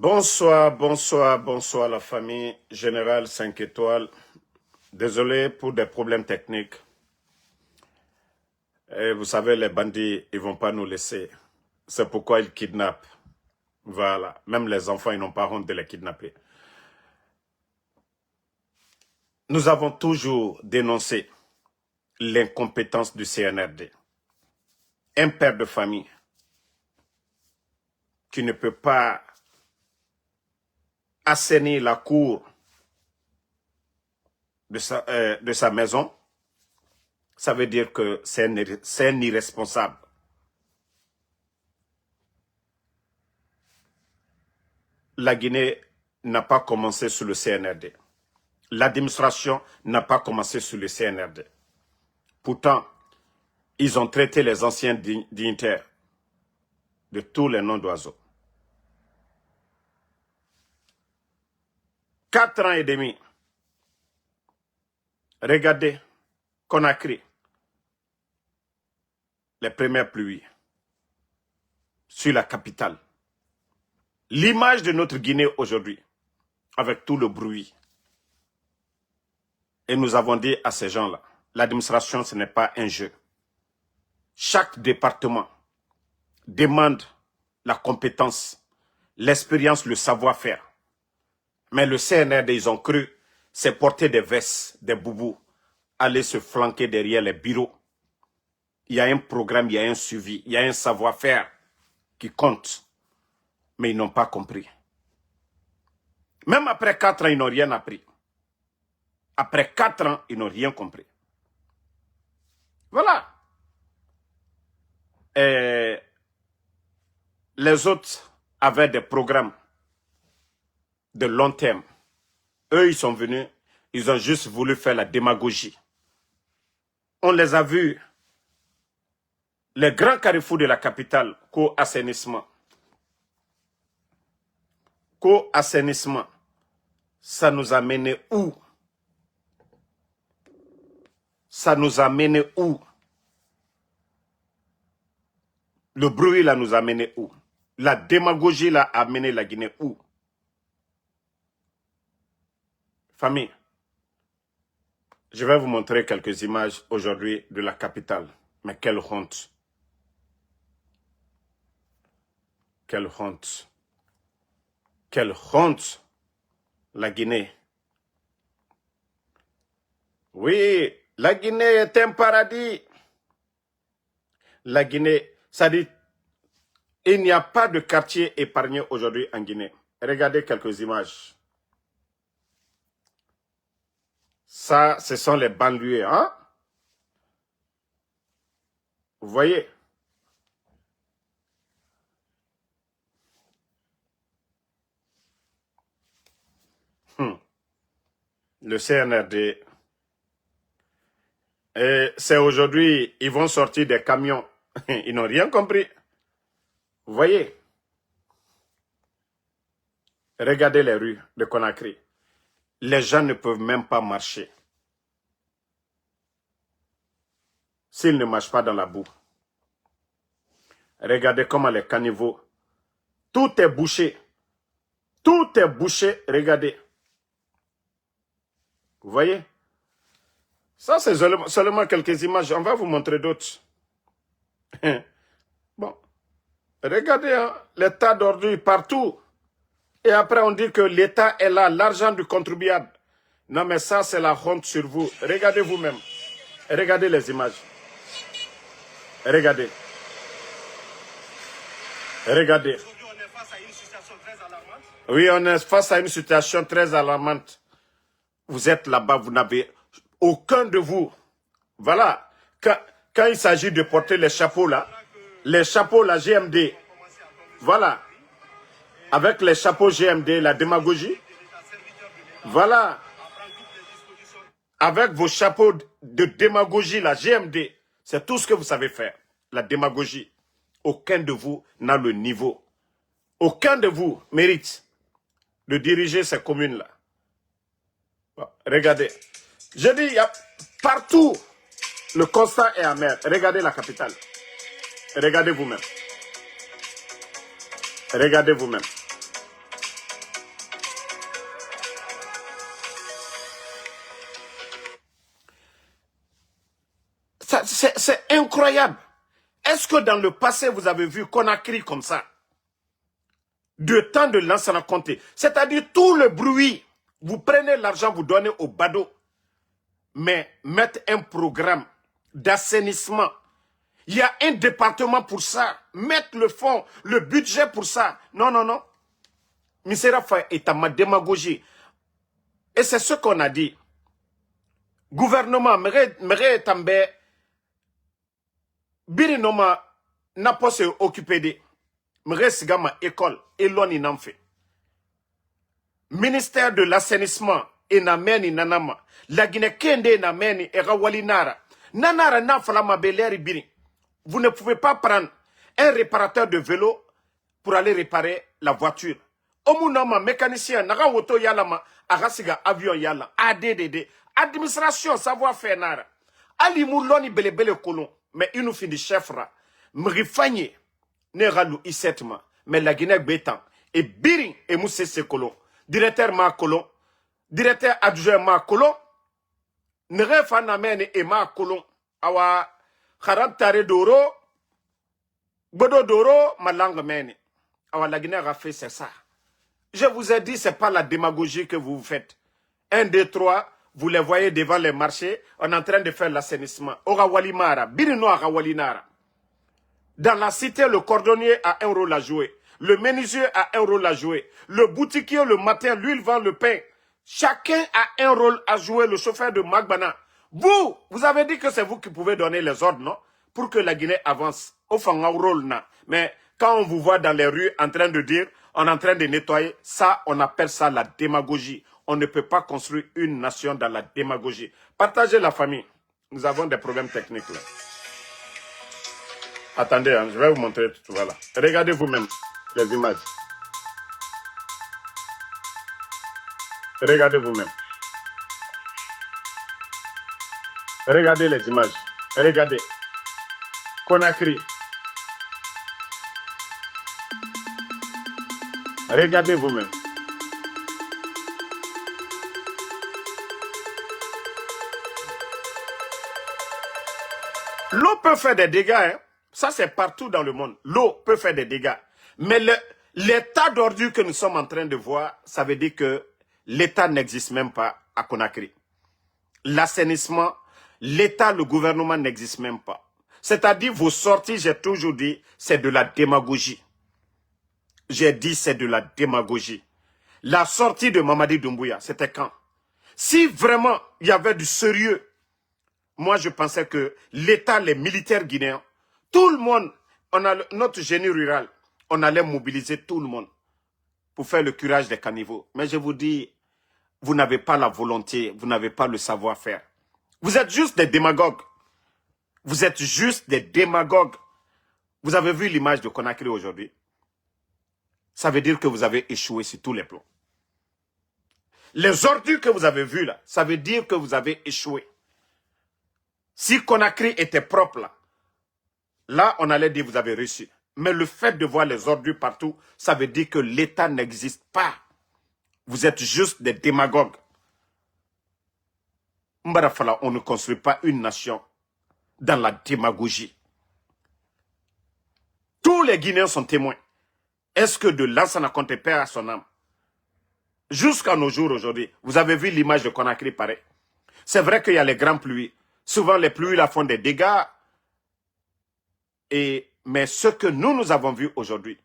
Bonsoir, bonsoir, bonsoir la famille Générale 5 étoiles. Désolé pour des problèmes techniques. Et vous savez, les bandits, ils ne vont pas nous laisser. C'est pourquoi ils kidnappent. Voilà. Même les enfants, ils n'ont pas honte de les kidnapper. Nous avons toujours dénoncé l'incompétence du CNRD. Un père de famille qui ne peut pas assainir la cour de sa maison, ça veut dire que c'est un irresponsable. La Guinée n'a pas commencé sous le CNRD. L'administration n'a pas commencé sous le CNRD. Pourtant, ils ont traité les anciens dignitaires de tous les noms d'oiseaux. 4 ans et demi. Regardez Conakry, les premières pluies sur la capitale. L'image de notre Guinée aujourd'hui, avec tout le bruit. Et nous avons dit à ces gens-là, l'administration, ce n'est pas un jeu. Chaque département demande la compétence, l'expérience, le savoir-faire. Mais le CNRD, ils ont cru, c'est porter des vestes, des boubous, aller se flanquer derrière les bureaux. Il y a un programme, il y a un suivi, il y a un savoir-faire qui compte. Mais ils n'ont pas compris. Même après 4 ans, ils n'ont rien appris. Après 4 ans, ils n'ont rien compris. Voilà. Et les autres avaient des programmes de long terme. Eux, ils sont venus, ils ont juste voulu faire la démagogie. On les a vus, les grands carrefours de la capitale, co-assainissement. Co-assainissement, ça nous a mené où? Ça nous a mené où? Le bruit là nous a mené où? La démagogie là a mené la Guinée où? Famille, je vais vous montrer quelques images aujourd'hui de la capitale. Mais quelle honte! Quelle honte! Quelle honte! La Guinée. Oui, la Guinée est un paradis. La Guinée, ça dit, il n'y a pas de quartier épargné aujourd'hui en Guinée. Regardez quelques images. Ça, ce sont les banlieues, hein? Vous voyez? Le CNRD. Et c'est aujourd'hui, ils vont sortir des camions. Ils n'ont rien compris. Vous voyez? Regardez les rues de Conakry. Les gens ne peuvent même pas marcher s'ils ne marchent pas dans la boue. Regardez comment les caniveaux, tout est bouché. Tout est bouché, regardez. Vous voyez? Ça, c'est seulement quelques images. On va vous montrer d'autres. Bon. Regardez, hein, les tas d'ordures partout. Et après, on dit que l'État est là, l'argent du contribuable. Non, mais ça, c'est la honte sur vous. Regardez vous-même. Regardez les images. Regardez. Regardez. Aujourd'hui, on est face à une situation très alarmante. Oui, on est face à une situation très alarmante. Vous êtes là-bas, vous n'avez aucun de vous. Voilà. Quand il s'agit de porter les chapeaux là, la GMD, voilà. Avec les chapeaux GMD, la démagogie, voilà. Avec vos chapeaux de démagogie, la GMD, c'est tout ce que vous savez faire. La démagogie. Aucun de vous n'a le niveau. Aucun de vous mérite de diriger ces communes-là. Bon, regardez. Je dis, il y a partout, le constat est amer. Regardez la capitale. Regardez vous-même. Regardez vous-même. C'est incroyable. Est-ce que dans le passé, vous avez vu Conakry comme ça? De temps de Lansana Conté. C'est-à-dire tout le bruit. Vous prenez l'argent, vous donnez au badaud. Mais mettre un programme d'assainissement. Il y a un département pour ça. Mettre le fonds, le budget pour ça. Non, non, non. Misera Faye est à ma démagogie. Et c'est ce qu'on a dit. Gouvernement, mere tambe, biri noma, n'a pas se occuper de. Mere sigama école, eloni n'enfait. Ministère de l'assainissement, enameni nanama. La Guinée kende enameni, erawali nara. Nanara n'a falama beleri biri. Vous ne pouvez pas prendre un réparateur de vélo pour aller réparer la voiture. Omunama, mécanicien, naga woto yalama, agasiga avion yala, ADDD, administration, savoir-faire nara. Ali mouloni bele kolon, mais il nous finit chefra. Mrifanye, ne ralou isetma, mais la Guinée bétan, et biring, et mousse se kolon. Directeur ma kolon, directeur adjoint ma kolon, ne refana mene et ma kolon, awa, Kharab tare doro, bodo doro, ma langue mene. Awa la Guinée a fait, c'est ça. Je vous ai dit, c'est pas la démagogie que vous faites. 1, 2, 3, vous les voyez devant les marchés, on est en train de faire l'assainissement. Ora walimara, birino aga walinara. Dans la cité, le cordonnier a un rôle à jouer. Le menuisier a un rôle à jouer. Le boutiquier, le matin, lui, il vend le pain. Chacun a un rôle à jouer, le chauffeur de Magbana. Vous avez dit que c'est vous qui pouvez donner les ordres, non? Pour que la Guinée avance. Au fond, un rôle, non. Mais quand on vous voit dans les rues en train de dire, on est en train de nettoyer, ça, on appelle ça la démagogie. On ne peut pas construire une nation dans la démagogie. Partagez la famille. Nous avons des problèmes techniques là. Attendez, hein, je vais vous montrer tout. Voilà. Regardez vous-même les images. Regardez vous-même. Regardez les images. Regardez. Conakry. Regardez vous-même. L'eau peut faire des dégâts. Hein? Ça, c'est partout dans le monde. L'eau peut faire des dégâts. Mais l'état d'ordure que nous sommes en train de voir, ça veut dire que l'État n'existe même pas à Conakry. L'assainissement, l'État, le gouvernement n'existe même pas. C'est-à-dire, vos sorties, j'ai toujours dit, c'est de la démagogie. J'ai dit, c'est de la démagogie. La sortie de Mamadi Doumbouya, c'était quand? Si vraiment il y avait du sérieux, moi je pensais que l'État, les militaires guinéens, tout le monde, on a notre génie rural, on allait mobiliser tout le monde pour faire le curage des caniveaux. Mais je vous dis, vous n'avez pas la volonté, vous n'avez pas le savoir-faire. Vous êtes juste des démagogues. Vous êtes juste des démagogues. Vous avez vu l'image de Conakry aujourd'hui? Ça veut dire que vous avez échoué sur tous les plans. Les ordures que vous avez vues là, ça veut dire que vous avez échoué. Si Conakry était propre là, on allait dire que vous avez réussi. Mais le fait de voir les ordures partout, ça veut dire que l'État n'existe pas. Vous êtes juste des démagogues. Mbarafala, on ne construit pas une nation dans la démagogie. Tous les Guinéens sont témoins. Est-ce que de Lansana Conté perd à son âme? Jusqu'à nos jours aujourd'hui, vous avez vu l'image de Conakry pareil. C'est vrai qu'il y a les grandes pluies. Souvent les pluies là font des dégâts. Mais ce que nous avons vu aujourd'hui,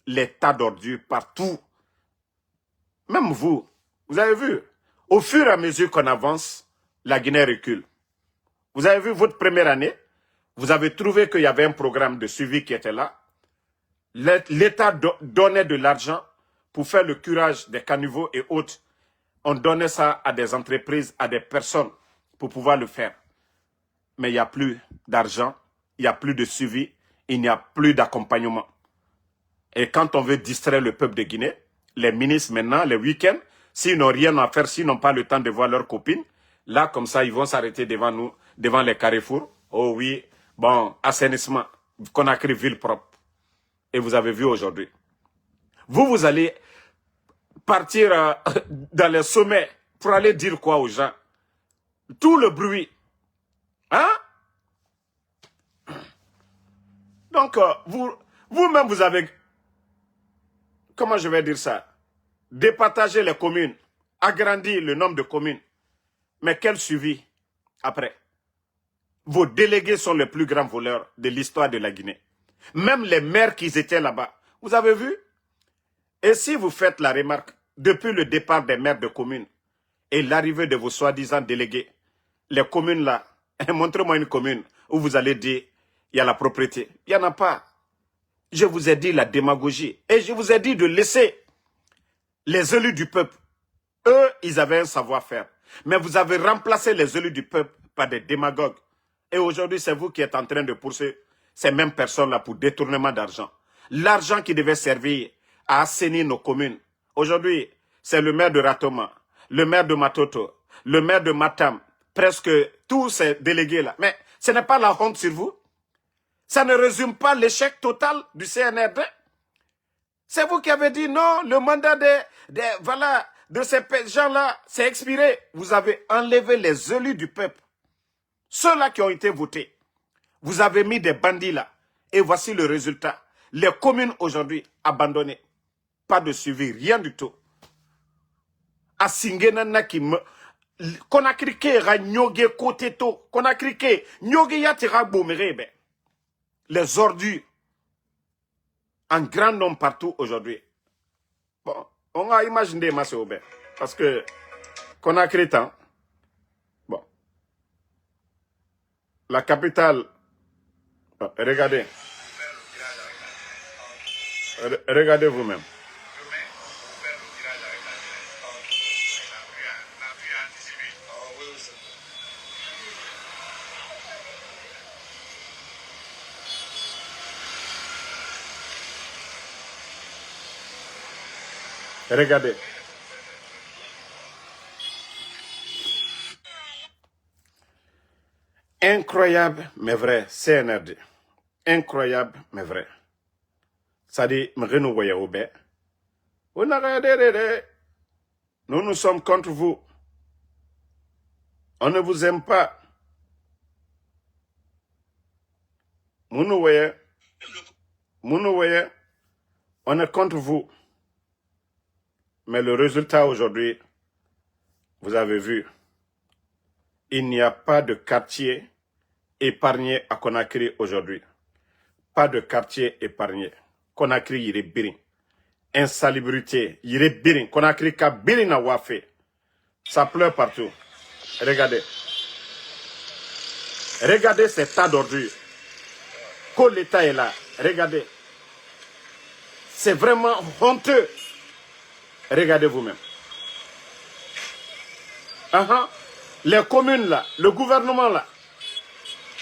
les tas d'ordures partout, même vous avez vu, au fur et à mesure qu'on avance, la Guinée recule. Vous avez vu votre première année, vous avez trouvé qu'il y avait un programme de suivi qui était là. L'État donnait de l'argent pour faire le curage des caniveaux et autres. On donnait ça à des entreprises, à des personnes pour pouvoir le faire. Mais il n'y a plus d'argent, il n'y a plus de suivi, il n'y a plus d'accompagnement. Et quand on veut distraire le peuple de Guinée, les ministres maintenant, les week-ends, s'ils n'ont rien à faire, s'ils n'ont pas le temps de voir leurs copines, là, comme ça, ils vont s'arrêter devant nous, devant les carrefours. Oh oui, bon, assainissement, Conakry, ville propre. Et vous avez vu aujourd'hui. Vous allez partir dans les sommets pour aller dire quoi aux gens? Tout le bruit. Hein? Donc, vous-même, vous avez, comment je vais dire ça, départagé les communes, agrandi le nombre de communes. Mais quel suivi après? Vos délégués sont les plus grands voleurs de l'histoire de la Guinée. Même les maires qui étaient là-bas. Vous avez vu? Et si vous faites la remarque, depuis le départ des maires de communes et l'arrivée de vos soi-disant délégués, les communes là, montrez-moi une commune où vous allez dire, il y a la propriété. Il n'y en a pas. Je vous ai dit la démagogie. Et je vous ai dit de laisser les élus du peuple. Eux, ils avaient un savoir-faire. Mais vous avez remplacé les élus du peuple par des démagogues. Et aujourd'hui, c'est vous qui êtes en train de poursuivre ces mêmes personnes-là pour détournement d'argent. L'argent qui devait servir à assainir nos communes. Aujourd'hui, c'est le maire de Ratoma, le maire de Matoto, le maire de Matam, presque tous ces délégués-là. Mais ce n'est pas la honte sur vous. Ça ne résume pas l'échec total du CNRD. C'est vous qui avez dit non, le mandat de ces gens-là, c'est expiré. Vous avez enlevé les élus du peuple. Ceux-là qui ont été votés. Vous avez mis des bandits là. Et voici le résultat. Les communes aujourd'hui abandonnées. Pas de suivi, rien du tout. Asingenana qui me... Qu'on a crié, nyoge côté to. Qu'on a crié, nyoge yatira bomere. Les ordures. En grand nombre partout aujourd'hui. Bon, on a imaginé Massé Aubert. Parce que, qu'on a créé tant. Bon. La capitale. Regardez. Regardez vous-même. Regardez. Incroyable, mais vrai. CNRD. Incroyable, mais vrai. Ça dit, nous sommes contre vous. On ne vous aime pas. Mounouye, on est contre vous. Mais le résultat aujourd'hui, vous avez vu, il n'y a pas de quartier épargné à Conakry aujourd'hui. Pas de quartier épargné. Conakry, il est birin. Insalubrité, il est birin. Conakry, ka birin na wafé. Ça pleure partout. Regardez. Regardez ces tas d'ordures. Quand l'État est là, regardez. C'est vraiment honteux. Regardez vous-même. Les communes là, le gouvernement là.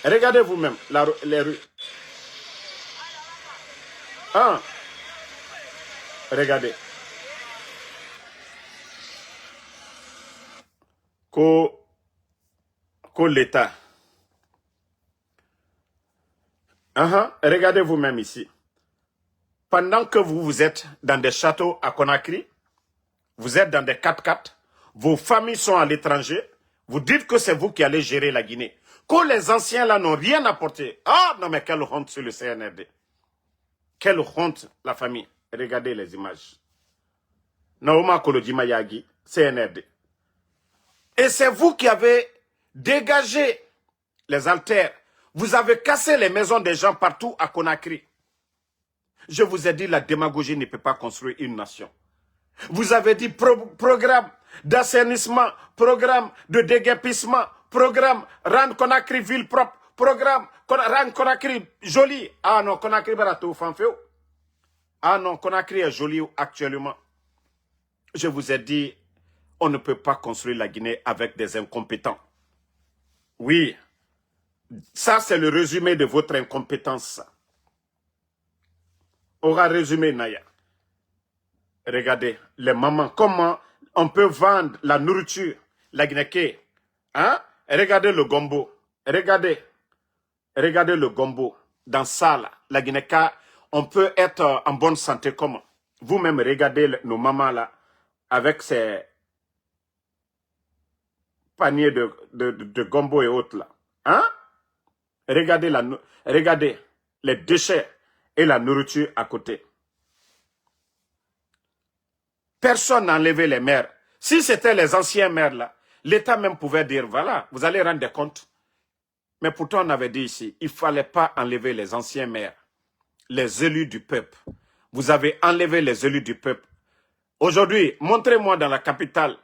Regardez vous-même les rues. Regardez. Que l'État. Regardez vous-même ici. Pendant que vous êtes dans des châteaux à Conakry, vous êtes dans des 4x4, vos familles sont à l'étranger, vous dites que c'est vous qui allez gérer la Guinée. Que les anciens là n'ont rien apporté. Ah non mais quelle honte sur le CNRD. Quelle honte la famille. Regardez les images. Naoma Kolodjima Yagi, CNRD. Et c'est vous qui avez dégagé les haltères. Vous avez cassé les maisons des gens partout à Conakry. Je vous ai dit, la démagogie ne peut pas construire une nation. Vous avez dit programme d'assainissement, programme de déguerpissement, programme rendre Conakry ville propre, programme rendre Conakry jolie. Ah non, Conakry barato fanfeo. Ah non, Conakry est jolie actuellement. Je vous ai dit, on ne peut pas construire la Guinée avec des incompétents. Oui, ça c'est le résumé de votre incompétence. Aura résumé Naya. Regardez, les mamans, comment on peut vendre la nourriture, la Guinée. Regardez le gombo. Regardez le gombo. Dans ça, là, la Guinée, on peut être en bonne santé comment? Vous-même, regardez nos mamans là, avec ces paniers de gombo et autres là. Regardez. les déchets et la nourriture à côté. Personne n'a enlevé les maires. Si c'était les anciens maires là, l'État même pouvait dire, voilà, vous allez rendre des comptes. Mais pourtant, on avait dit ici, il ne fallait pas enlever les anciens maires, les élus du peuple. Vous avez enlevé les élus du peuple. Aujourd'hui, montrez-moi dans la capitale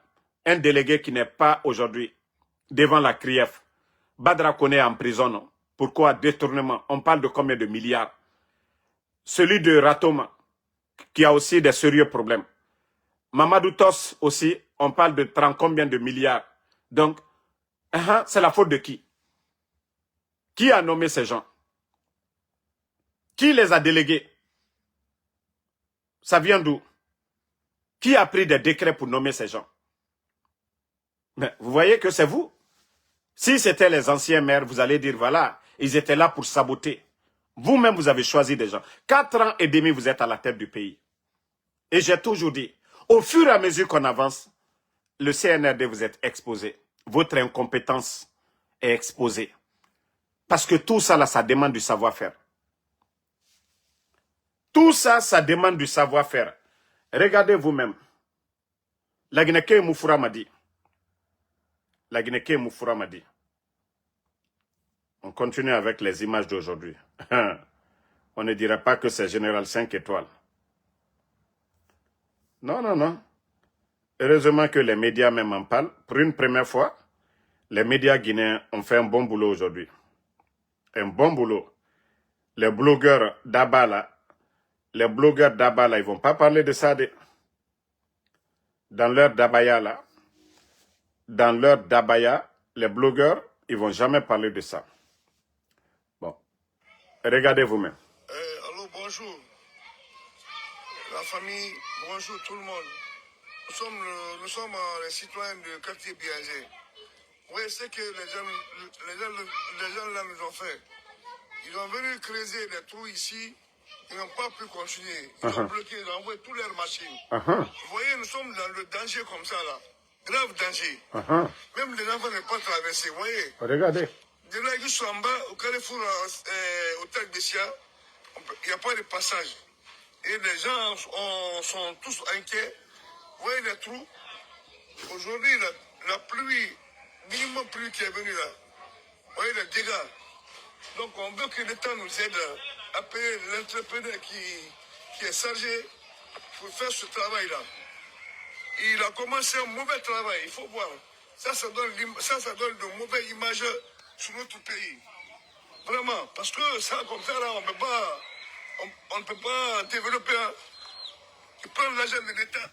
un délégué qui n'est pas aujourd'hui devant la CRIEF. Badra Koné est en prison, non? Pourquoi détournement? On parle de combien de milliards? Celui de Ratoma, qui a aussi des sérieux problèmes. Mamadou Tos aussi, on parle de 30 combien de milliards. Donc, c'est la faute de qui? Qui a nommé ces gens? Qui les a délégués? Ça vient d'où? Qui a pris des décrets pour nommer ces gens? Mais vous voyez que c'est vous. Si c'était les anciens maires, vous allez dire, voilà, ils étaient là pour saboter. Vous-même, vous avez choisi des gens. 4 ans et demi, vous êtes à la tête du pays. Et j'ai toujours dit, au fur et à mesure qu'on avance, le CNRD vous êtes exposé. Votre incompétence est exposée. Parce que tout ça, là, ça demande du savoir-faire. Tout ça, ça demande du savoir-faire. Regardez vous-même. La Guinée Moufoura m'a dit. La Guinée Moufoura m'a dit. On continue avec les images d'aujourd'hui. On ne dirait pas que c'est Général 5 étoiles. Non, non, non. Heureusement que les médias même en parlent. Pour une première fois, les médias guinéens ont fait un bon boulot aujourd'hui. Un bon boulot. Les blogueurs d'Abala, ils ne vont pas parler de ça. Dans leur Dabaya, là, les blogueurs, ils ne vont jamais parler de ça. Bon, regardez vous-même. Allô, bonjour. La famille, bonjour tout le monde. Nous sommes les citoyens du quartier Biagé. Vous voyez ce que les gens là nous ont fait. Ils ont venu creuser des trous ici. Ils n'ont pas pu continuer. Ils ont bloqué, ils ont envoyé toutes leurs machines. Vous voyez, nous sommes dans le danger comme ça là. Grave danger. Même les enfants ne peuvent pas traverser. Vous voyez. Regardez. De là jusqu'en bas, au Carrefour, au Tag Bessia, il n'y a pas de passage. Et les gens sont tous inquiets. Vous voyez les trous. Aujourd'hui, la pluie, minimum pluie qui est venue là. Vous voyez les dégâts. Donc on veut que l'État nous aide à payer l'entrepreneur qui est chargé pour faire ce travail-là. Il a commencé un mauvais travail, il faut voir. Ça donne de mauvaises images sur notre pays. Vraiment, parce que ça, comme ça, là, on ne peut pas développer. Ils prennent l'argent de l'État.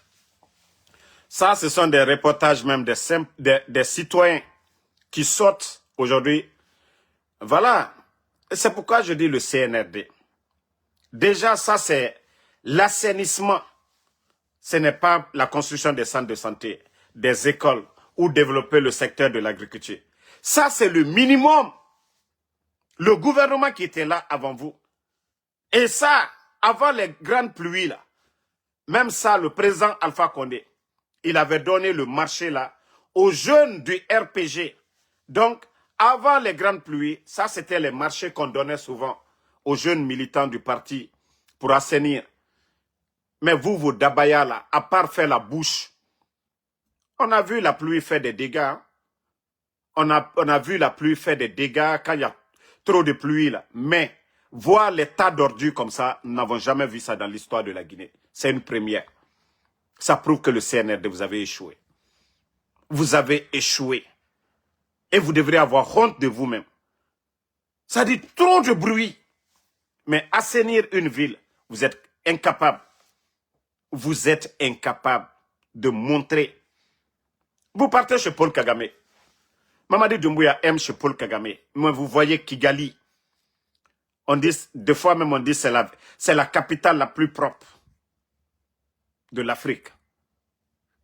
Ça, ce sont des reportages même des citoyens qui sortent aujourd'hui. Voilà. C'est pourquoi je dis le CNRD. Déjà, ça, c'est l'assainissement. Ce n'est pas la construction des centres de santé, des écoles ou développer le secteur de l'agriculture. Ça, c'est le minimum. Le gouvernement qui était là avant vous. Et ça, avant les grandes pluies, là, même ça, le président Alpha Condé, il avait donné le marché là aux jeunes du RPG. Donc, avant les grandes pluies, ça c'était les marchés qu'on donnait souvent aux jeunes militants du parti pour assainir. Mais vous Dabaya là, à part faire la bouche, on a vu la pluie faire des dégâts. Hein? On a vu la pluie faire des dégâts quand il y a trop de pluie là. Mais voir les tas d'ordures comme ça, nous n'avons jamais vu ça dans l'histoire de la Guinée. C'est une première. Ça prouve que le CNRD, vous avez échoué. Vous avez échoué. Et vous devrez avoir honte de vous-même. Ça dit trop de bruit. Mais assainir une ville, vous êtes incapable. Vous êtes incapable de montrer. Vous partez chez Paul Kagame. Mamadi Doumbouya aime chez Paul Kagame. Mais vous voyez Kigali. On dit, des fois même on dit c'est la capitale la plus propre de l'Afrique.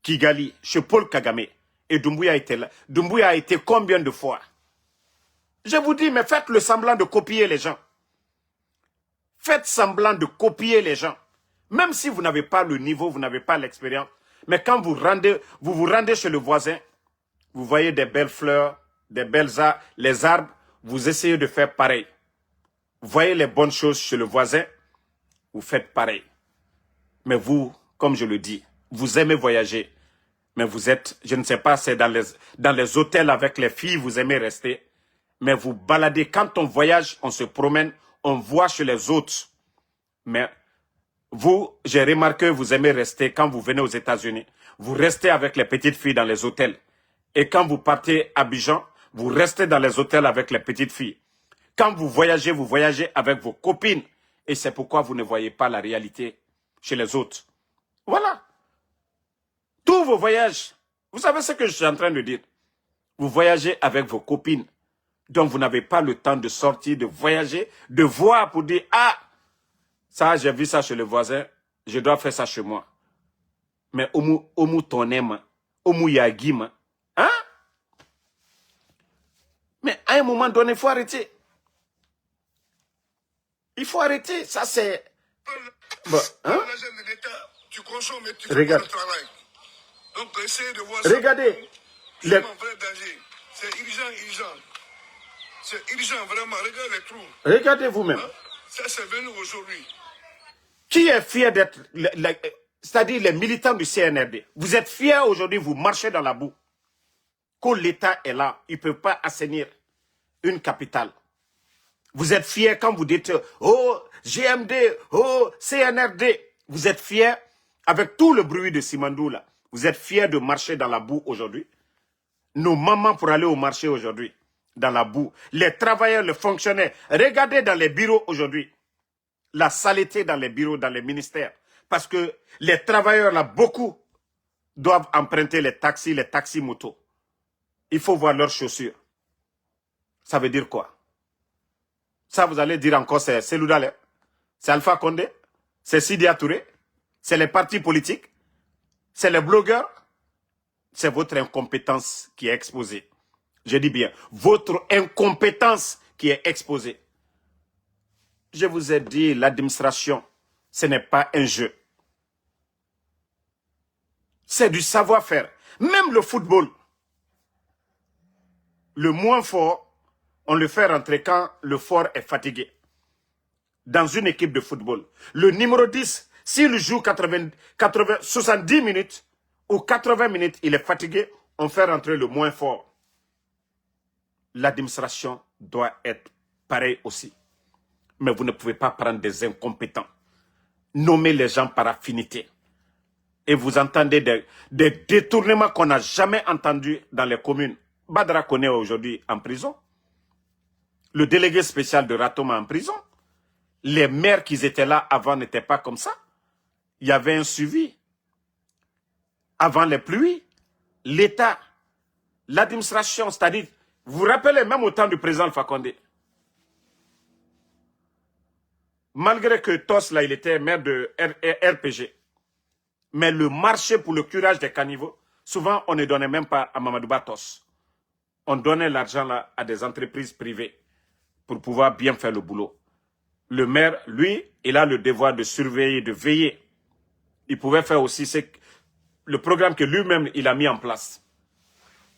Kigali, chez Paul Kagame. Et Doumbouya était là. Doumbouya a été combien de fois? Je vous dis, mais faites le semblant de copier les gens. Faites semblant de copier les gens. Même si vous n'avez pas le niveau, vous n'avez pas l'expérience. Mais quand vous vous rendez chez le voisin, vous voyez des belles fleurs, des belles arbres, les arbres, vous essayez de faire pareil. voyez les bonnes choses chez le voisin, vous faites pareil. Mais vous, comme je le dis, vous aimez voyager. Mais vous êtes, je ne sais pas, c'est dans les hôtels avec les filles, vous aimez rester. Mais vous baladez, quand on voyage, on se promène, on voit chez les autres. Mais vous, j'ai remarqué, vous aimez rester quand vous venez aux États-Unis. Vous restez avec les petites filles dans les hôtels. Et quand vous partez à Abidjan, vous restez dans les hôtels avec les petites filles. Quand vous voyagez avec vos copines. Et c'est pourquoi vous ne voyez pas la réalité chez les autres. Voilà. Tous vos voyages, vous savez ce que je suis en train de dire. Vous voyagez avec vos copines. Donc vous n'avez pas le temps de sortir, de voyager, de voir pour dire, ah, ça j'ai vu ça chez le voisin, je dois faire ça chez moi. Mais omu tonema, omu yagima, hein? Mais à un moment donné, il faut arrêter. Il faut arrêter, ça c'est... Bon, hein? L'argent de l'État, tu consommes et tu fais Regarde. pas le travail. Donc essayez de voir ça. Regardez. C'est un vrai danger. C'est urgent. C'est urgent, vraiment. Regardez les trous. Regardez vous-même. Hein? Ça, c'est venu aujourd'hui. Qui est fier d'être... C'est-à-dire les militants du CNRD. Vous êtes fiers aujourd'hui, vous marchez dans la boue. Que l'État est là, il ne peut pas assainir une capitale. Vous êtes fiers quand vous dites « Oh, GMD, oh, CNRD ». Vous êtes fiers avec tout le bruit de Simandou là. Vous êtes fiers de marcher dans la boue aujourd'hui. Nos mamans pour aller au marché aujourd'hui, dans la boue. Les travailleurs, les fonctionnaires. Regardez dans les bureaux aujourd'hui. La saleté dans les bureaux, dans les ministères. Parce que les travailleurs là, beaucoup doivent emprunter les taxis motos. Il faut voir leurs chaussures. Ça veut dire quoi? Ça, vous allez dire encore, c'est Cellou Dalein, c'est Alpha Condé, c'est Sidya Touré, c'est les partis politiques, c'est les blogueurs. C'est votre incompétence qui est exposée. Je dis bien, votre incompétence qui est exposée. Je vous ai dit, l'administration, ce n'est pas un jeu. C'est du savoir-faire. Même le football. Le moins fort, on le fait rentrer quand le fort est fatigué. Dans une équipe de football. Le numéro 10, s'il joue 70 minutes ou 80 minutes, il est fatigué, on fait rentrer le moins fort. L'administration doit être pareil aussi. Mais vous ne pouvez pas prendre des incompétents. Nommer les gens par affinité. Et vous entendez des détournements qu'on n'a jamais entendus dans les communes. Badra Koné est aujourd'hui en prison. Le délégué spécial de Ratoma en prison. Les maires qui étaient là avant n'étaient pas comme ça. Il y avait un suivi. Avant les pluies, l'État, l'administration, c'est-à-dire, vous vous rappelez même au temps du président Alpha Condé. Malgré que Tos, là, il était maire de RPG. Mais le marché pour le curage des caniveaux, souvent, on ne donnait même pas à Mamadouba Tos. On donnait l'argent là à des entreprises privées pour pouvoir bien faire le boulot. Le maire, lui, il a le devoir de surveiller, de veiller. Il pouvait faire aussi le programme que lui-même il a mis en place.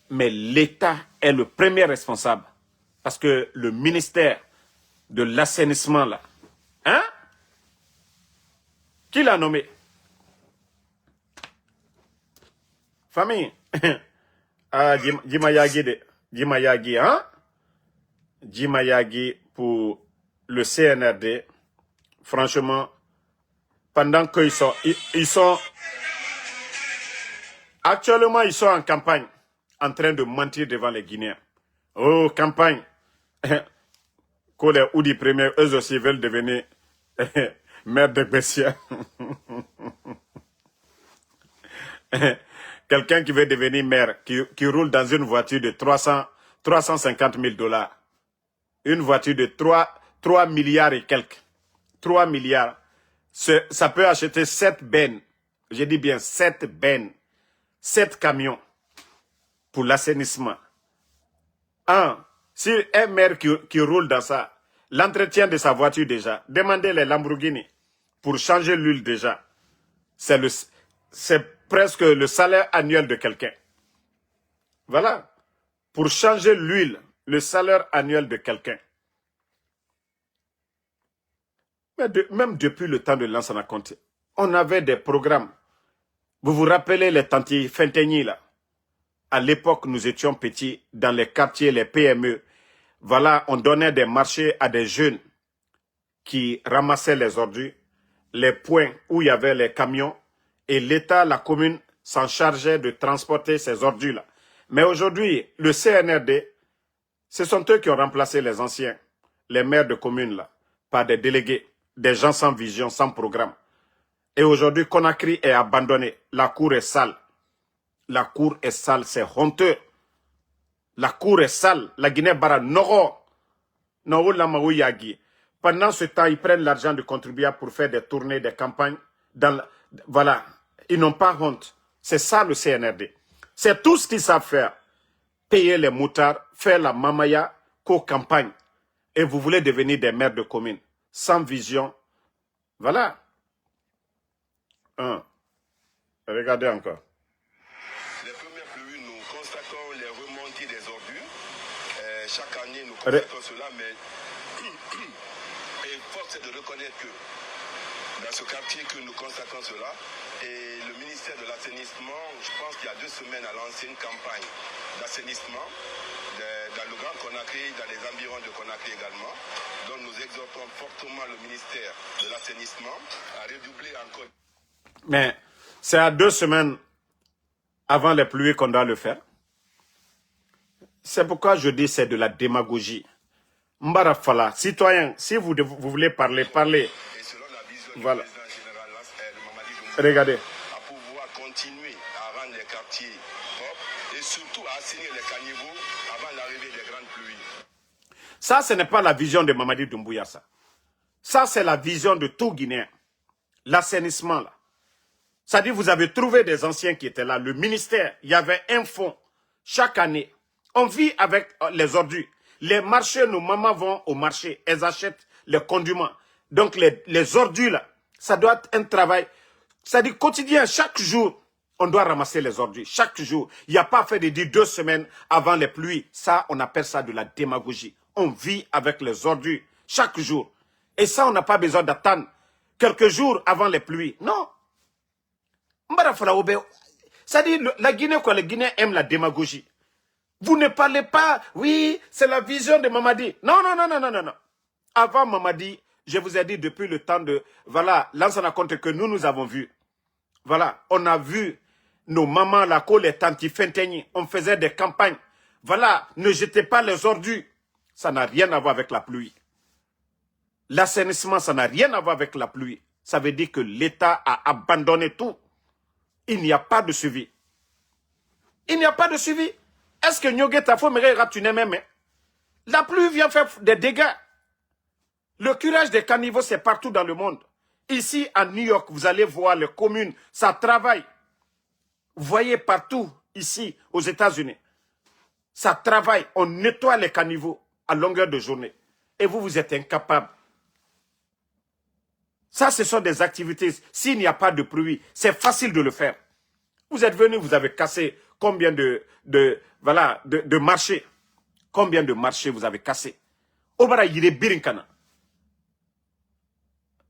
Mais l'État est le premier responsable. Parce que le ministère de l'assainissement là, hein? Qui l'a nommé? Famille. Ah, Djimayagi, hein? Djimayagi pour le CNRD. Franchement, pendant qu'ils sont... Actuellement, ils sont en campagne, en train de mentir devant les Guinéens. Oh, campagne. Que les Oudi premiers, eux aussi veulent devenir maire de Bessia. Quelqu'un qui veut devenir maire, qui roule dans une voiture de 350 000 $. Une voiture de 3 milliards et quelques. 3 milliards. Ça peut acheter 7 bennes. Je dis bien 7 bennes. 7 camions pour l'assainissement. Si un maire qui roule dans ça, l'entretien de sa voiture déjà, demandez les Lamborghini pour changer l'huile déjà. C'est presque le salaire annuel de quelqu'un. Voilà. Pour changer l'huile, le salaire annuel de quelqu'un. Mais même depuis le temps de Lansana Conté, on avait des programmes. Vous vous rappelez les tantis Fentegni là? À l'époque, nous étions petits dans les quartiers, les PME. Voilà, on donnait des marchés à des jeunes qui ramassaient les ordures, les points où il y avait les camions, et l'État, la commune, s'en chargeait de transporter ces ordures-là. Mais aujourd'hui, le CNRD, ce sont eux qui ont remplacé les anciens, les maires de communes, là, par des délégués, des gens sans vision, sans programme. Et aujourd'hui, Conakry est abandonné. La cour est sale. La cour est sale, c'est honteux. La cour est sale. La Guinée-Bara, Noro. Pendant ce temps, ils prennent l'argent du contribuable pour faire des tournées, des campagnes. Voilà, ils n'ont pas honte. C'est ça le CNRD. C'est tout ce qu'ils savent faire. Payer les moutards, faire la mamaya, co-campagne. Et vous voulez devenir des maires de communes. Sans vision. Voilà. Regardez encore. Les premières pluies, nous constatons les remontées des ordures. Chaque année, nous constatons cela, mais et force est de reconnaître que dans ce quartier que nous constatons cela, et le ministère de l'assainissement, je pense qu'il y a 2 semaines, a lancé une campagne d'assainissement dans le Grand Conakry, dans les environs de Conakry également. Donc nous exhortons fortement le ministère de l'assainissement à redoubler encore. Mais c'est à 2 semaines avant les pluies qu'on doit le faire. C'est pourquoi je dis c'est de la démagogie. Mbara Fala, citoyens, si vous voulez parler, parlez. Et selon la vision Voilà. du président général Mamadi Doumbouya, Regardez. à pouvoir continuer à rendre les quartiers propres et surtout à assainir les caniveaux avant l'arrivée des grandes pluies. Ça, ce n'est pas la vision de Mamadi Doumbouya, ça. Ça, c'est la vision de tout Guinéen. L'assainissement, là. Ça dit, vous avez trouvé des anciens qui étaient là. Le ministère, il y avait un fonds. Chaque année, on vit avec les ordures. Les marchés, nos mamans vont au marché. Elles achètent les condiments. Donc, les ordures, là, ça doit être un travail. Ça dit, quotidien, chaque jour, on doit ramasser les ordures. Chaque jour. Il n'y a pas fait de dire 2 semaines avant les pluies. Ça, on appelle ça de la démagogie. On vit avec les ordures chaque jour. Et ça, on n'a pas besoin d'attendre quelques jours avant les pluies. Non. Ça dit, la Guinée, quoi, les Guinéens aiment la démagogie. Vous ne parlez pas, oui, c'est la vision de Mamadi. Non, non, non, non, non, non, non. Avant Mamadi, je vous ai dit depuis le temps de, voilà, Lansana Conté que nous avons vu. Voilà, on a vu nos mamans, la cour, les tantes Fentegni, on faisait des campagnes. Voilà, ne jetez pas les ordures. Ça n'a rien à voir avec la pluie. L'assainissement, ça n'a rien à voir avec la pluie. Ça veut dire que l'État a abandonné tout. Il n'y a pas de suivi. Il n'y a pas de suivi. Est-ce que Nyoge Tafo Mere Raptune même? La pluie vient faire des dégâts. Le curage des caniveaux, c'est partout dans le monde. Ici, à New York, vous allez voir les communes, ça travaille. Vous voyez partout, ici, aux États-Unis. Ça travaille, on nettoie les caniveaux à longueur de journée. Et vous, vous êtes incapables. Ça, ce sont des activités. S'il n'y a pas de pluie, c'est facile de le faire. Vous êtes venus, vous avez cassé combien de marchés. Combien de marchés vous avez cassé? Obara Yire Birinkana.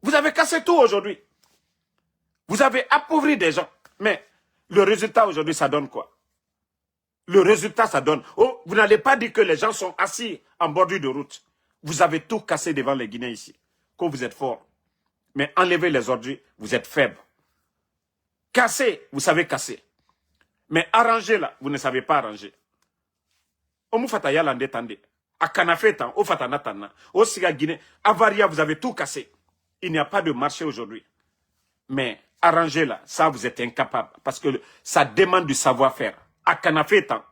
Vous avez cassé tout aujourd'hui. Vous avez appauvri des gens. Mais le résultat aujourd'hui, ça donne quoi? Le résultat, ça donne... Oh, vous n'allez pas dire que les gens sont assis en bordure de route. Vous avez tout cassé devant les Guinéens ici. Que vous êtes forts. Mais enlevez les ordures, vous êtes faibles. Casser, vous savez casser. Mais arranger là, vous ne savez pas arranger. Omu fata yalande tande. A Kanafetan, au fata natana. Au Siga Guinée, Avaria, vous avez tout cassé. Il n'y a pas de marché aujourd'hui. Mais arranger là, ça vous êtes incapable. Parce que ça demande du savoir-faire. A Kanafetan,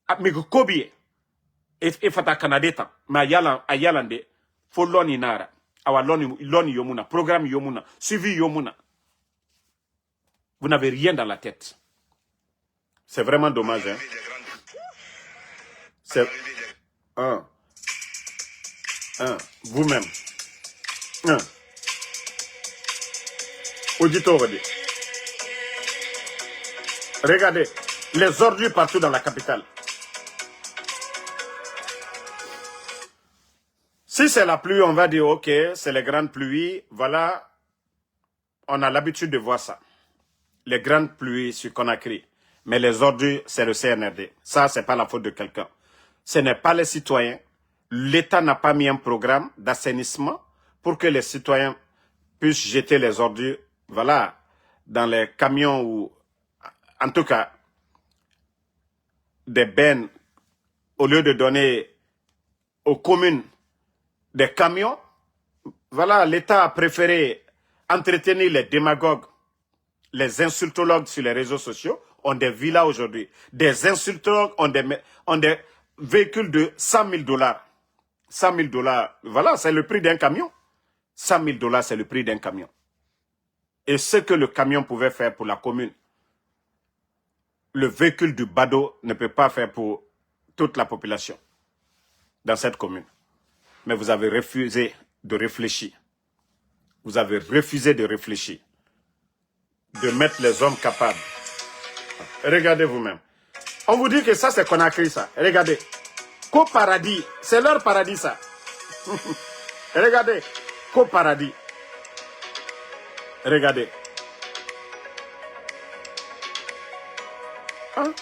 a Migokobie, et fata Kanadetan, mais a Yalande, faut l'oni nara. Awa l'oni yomuna, programme yomuna, suivi yomuna. Vous n'avez rien dans la tête. C'est vraiment dommage. Hein? C'est... Vous-même. Auditeur, regardez, les ordures partout dans la capitale. Si c'est la pluie, on va dire, ok, c'est les grandes pluies. Voilà, on a l'habitude de voir ça. Les grandes pluies sur Conakry. Mais les ordures, c'est le CNRD. Ça, c'est pas la faute de quelqu'un. Ce n'est pas les citoyens. L'État n'a pas mis un programme d'assainissement pour que les citoyens puissent jeter les ordures, voilà, dans les camions ou, en tout cas, des bennes, au lieu de donner aux communes des camions. Voilà, l'État a préféré entretenir les démagogues, les insultologues sur les réseaux sociaux, ont des villas aujourd'hui. Des insultologues ont des véhicules de 100 000 $. 100 000 $, voilà, c'est le prix d'un camion. 100 000 $, c'est le prix d'un camion. Et ce que le camion pouvait faire pour la commune, le véhicule du badaud ne peut pas faire pour toute la population dans cette commune. Mais vous avez refusé de réfléchir. Vous avez refusé de réfléchir. De mettre les hommes capables. Regardez vous-même. On vous dit que ça, c'est Conakry, ça. Regardez. Qu'au paradis. C'est leur paradis, ça. Regardez. Qu'au paradis. Regardez. Hein?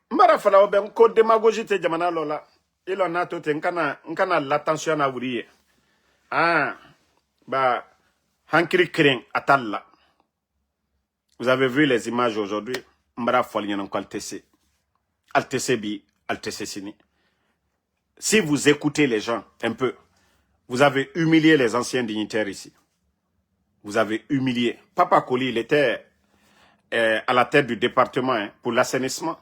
Mbara fala oben ko démagogie te jamana lola. Il en a tout nkana l'attention à ouvrir. Ah. Bah hankiri kren atalla. Vous avez vu les images aujourd'hui. Mbara folien en altc. Altc bi, altc sini. Si vous écoutez les gens un peu, vous avez humilié les anciens dignitaires ici. Vous avez humilié. Papa Koli, il était à la tête du département pour l'assainissement.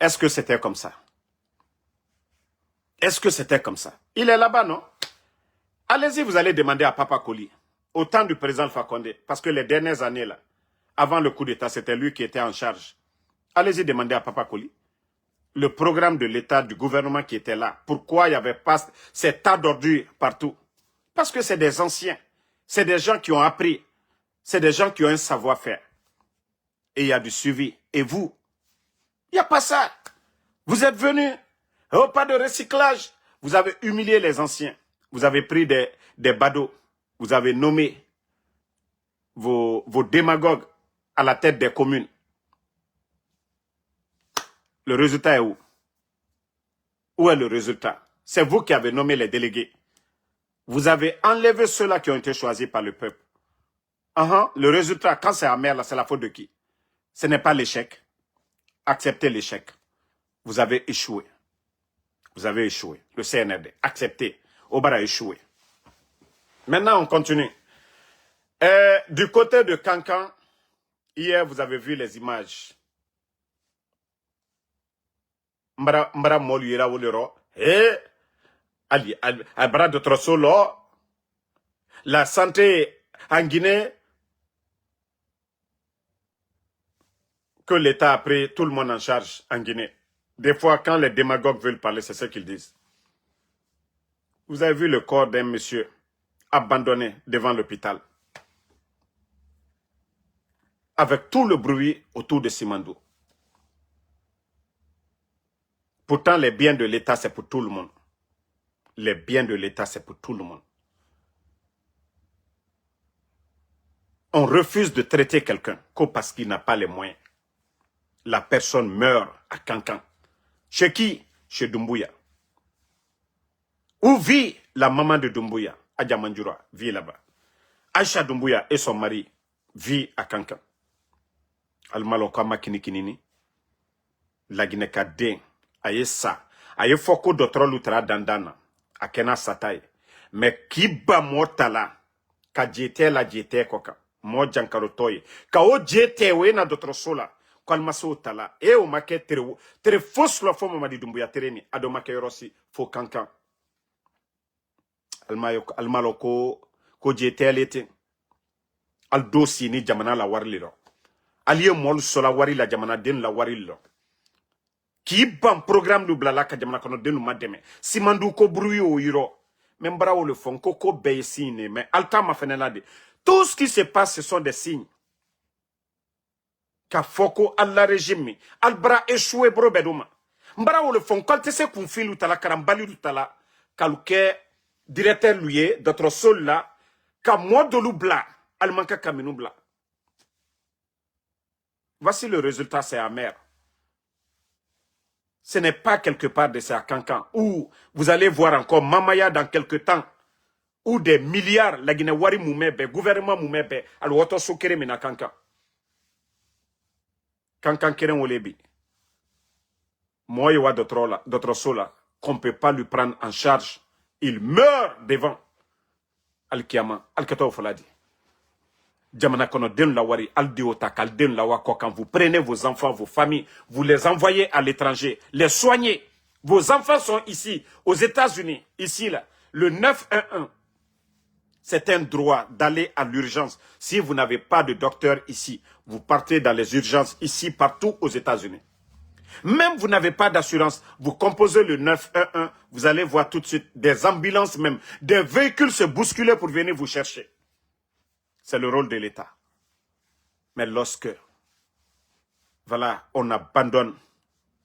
Est-ce que c'était comme ça? Est-ce que c'était comme ça? Il est là-bas, non? Allez-y, vous allez demander à Papa Koli, au temps du président Alpha Condé, parce que les dernières années, là, avant le coup d'État, c'était lui qui était en charge. Allez-y demander à Papa Koli, le programme de l'État, du gouvernement qui était là, pourquoi il n'y avait pas ces tas d'ordures partout? Parce que c'est des anciens, c'est des gens qui ont appris, c'est des gens qui ont un savoir-faire. Et il y a du suivi. Et vous, il n'y a pas ça. Vous êtes venus, oh, pas de recyclage. Vous avez humilié les anciens. Vous avez pris des badauds. Vous avez nommé vos démagogues à la tête des communes. Le résultat est où? Où est le résultat? C'est vous qui avez nommé les délégués. Vous avez enlevé ceux-là qui ont été choisis par le peuple. Le résultat, quand c'est amer, c'est la faute de qui? Ce n'est pas l'échec. Acceptez l'échec. Vous avez échoué. Vous avez échoué. Le CNRD. Acceptez. Obara a échoué. Maintenant, on continue. Du côté de Kankan, hier, vous avez vu les images. Mbara Moluira Wolero. Ali, Albara de Trossolo. La santé en Guinée. Que l'État a pris tout le monde en charge en Guinée. Des fois, quand les démagogues veulent parler, c'est ce qu'ils disent. Vous avez vu le corps d'un monsieur abandonné devant l'hôpital. Avec tout le bruit autour de Simandou. Pourtant, les biens de l'État, c'est pour tout le monde. Les biens de l'État, c'est pour tout le monde. On refuse de traiter quelqu'un parce qu'il n'a pas les moyens. La personne meurt à Kankan. Chez qui? Chez Doumbouya. Où vit la maman de Doumbouya? Adja Mandjoura vit là-bas. Aïcha Doumbouya et son mari vivent à Kankan. Almaloka makinikinini. La Guinée-Ka den. Aye sa. Aye foko d'autres lutra dandana. Akena sataye. Mais qui ba mortala? Ka jete la jete koka. Mo jankarotoye. Ka o jete we na d'autres sola. Kalmaso tala e o make tere fos la fo Mamadi Doumbouya tereni ado make yorosi fo Kankan almalo ko jetelete al dosi ni jamana la warli lo aliye mol sola wari la jamana den la wari lo ki ban programme du blala ka jamana kono denu mademe simandu ko bruyo o yiro même brawo le fon ko be signe mais alta ma fenela de tout ce qui se passe ce sont des signes. Ka foko alla régime albra échoué bro beduma mbara wo le fon quand c'est qu'on filu tala karambali du tala kaluke directeur lui d'autres sol là ka modolu bla almanka kaminu bla. Voici le résultat, c'est amer. Ce n'est pas quelque part de ces Kankan où vous allez voir encore Mamaya dans quelque temps où des milliards la Guinée wari moumebe gouvernement moumebe al woto sokere mena Kankan. Kankan keren olebi. Moi y wa d'autres sola qu'on ne peut pas lui prendre en charge. Il meurt devant Al-Kiyama, Al-Kato Foladi. Jamana kono den la wari aldiota kal den la wako quand vous prenez vos enfants, vos familles, vous les envoyez à l'étranger, les soignez. Vos enfants sont ici, aux États-Unis, ici là, le 911. C'est un droit d'aller à l'urgence. Si vous n'avez pas de docteur ici, vous partez dans les urgences ici, partout aux États-Unis. Même vous n'avez pas d'assurance, vous composez le 911, vous allez voir tout de suite des ambulances même, des véhicules se bousculer pour venir vous chercher. C'est le rôle de l'État. Mais lorsque, voilà, on abandonne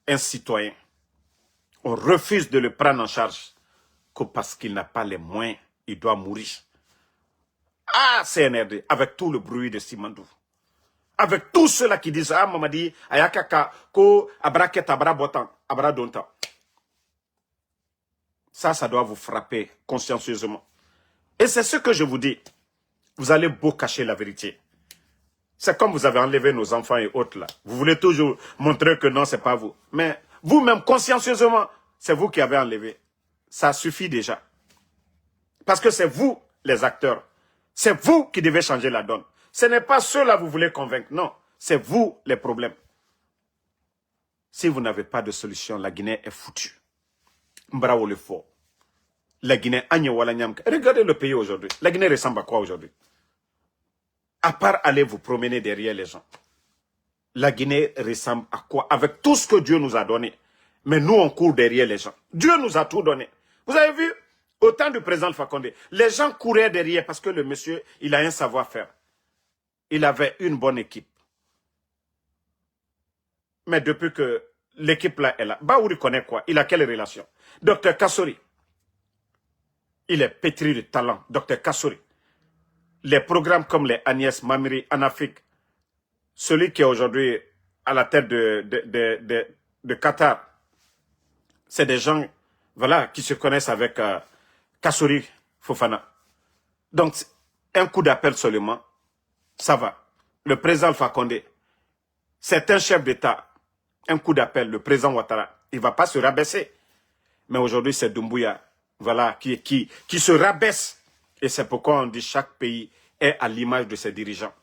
un citoyen, on refuse de le prendre en charge, que parce qu'il n'a pas les moyens, il doit mourir. Ah, CNRD, avec tout le bruit de Simandou. Avec tous ceux-là qui disent, ah, Mamadi, ayakaka, ko, abraket, abra botan, abra donta. Ça doit vous frapper consciencieusement. Et c'est ce que je vous dis. Vous allez beau cacher la vérité. C'est comme vous avez enlevé nos enfants et autres là. Vous voulez toujours montrer que non, c'est pas vous. Mais vous-même, consciencieusement, c'est vous qui avez enlevé. Ça suffit déjà. Parce que c'est vous, les acteurs. C'est vous qui devez changer la donne. Ce n'est pas ceux-là que vous voulez convaincre. Non, c'est vous les problèmes. Si vous n'avez pas de solution, la Guinée est foutue. Mbravo le fort. La Guinée, regardez le pays aujourd'hui. La Guinée ressemble à quoi aujourd'hui? À part aller vous promener derrière les gens. La Guinée ressemble à quoi? Avec tout ce que Dieu nous a donné. Mais nous, on court derrière les gens. Dieu nous a tout donné. Vous avez vu, au temps du président Fakonde, les gens couraient derrière parce que le monsieur, il a un savoir-faire. Il avait une bonne équipe. Mais depuis que l'équipe là est là, Baouri connaît quoi? Il a quelle relation? Docteur Kassori. Il est pétri de talent, Docteur Kassori. Les programmes comme les Agnès Mamiri en Afrique, celui qui est aujourd'hui à la tête de Qatar, c'est des gens voilà, qui se connaissent avec Kassori Fofana. Donc, un coup d'appel seulement, ça va. Le président Alpha Condé, c'est un chef d'État. Un coup d'appel, le président Ouattara, il ne va pas se rabaisser. Mais aujourd'hui, c'est Doumbouya. Voilà, qui se rabaisse. Et c'est pourquoi on dit chaque pays est à l'image de ses dirigeants.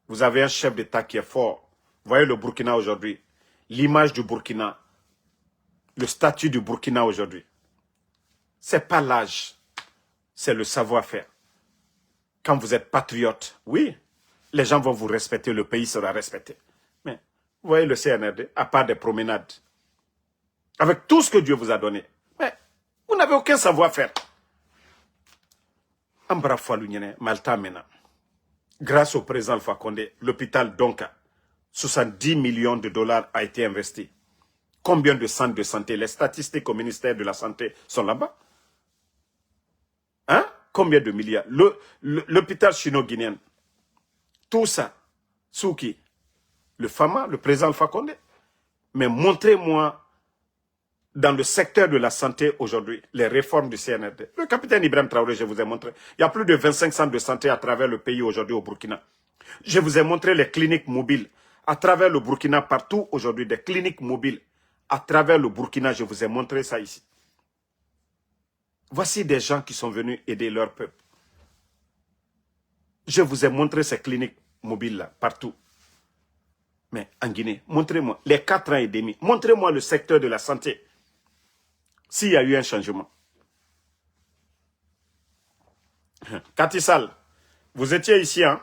Vous avez un chef d'État qui est fort. Vous voyez le Burkina aujourd'hui. L'image du Burkina. Le statut du Burkina aujourd'hui. Ce n'est pas l'âge. C'est le savoir-faire. Quand vous êtes patriote, oui, les gens vont vous respecter, le pays sera respecté. Mais vous voyez le CNRD, à part des promenades. Avec tout ce que Dieu vous a donné. Mais vous n'avez aucun savoir-faire. Grâce au président Alpha Condé, l'hôpital Donka, 70 millions de dollars a été investi. Combien de centres de santé? Les statistiques au ministère de la Santé sont là-bas. Hein? Combien de milliards? L'hôpital chino-guinéen. Tout ça, Souki, le FAMA, le président Alpha Condé. Mais montrez-moi dans le secteur de la santé aujourd'hui, les réformes du CNRD. Le capitaine Ibrahim Traoré, je vous ai montré. Il y a plus de 25 centres de santé à travers le pays aujourd'hui au Burkina. Je vous ai montré les cliniques mobiles à travers le Burkina, partout aujourd'hui, des cliniques mobiles. À travers le Burkina, je vous ai montré ça ici. Voici des gens qui sont venus aider leur peuple. Je vous ai montré ces cliniques mobiles-là, partout. Mais en Guinée, montrez-moi, les 4 ans et demi, montrez-moi le secteur de la santé. S'il y a eu un changement. Katissal, vous étiez ici, hein?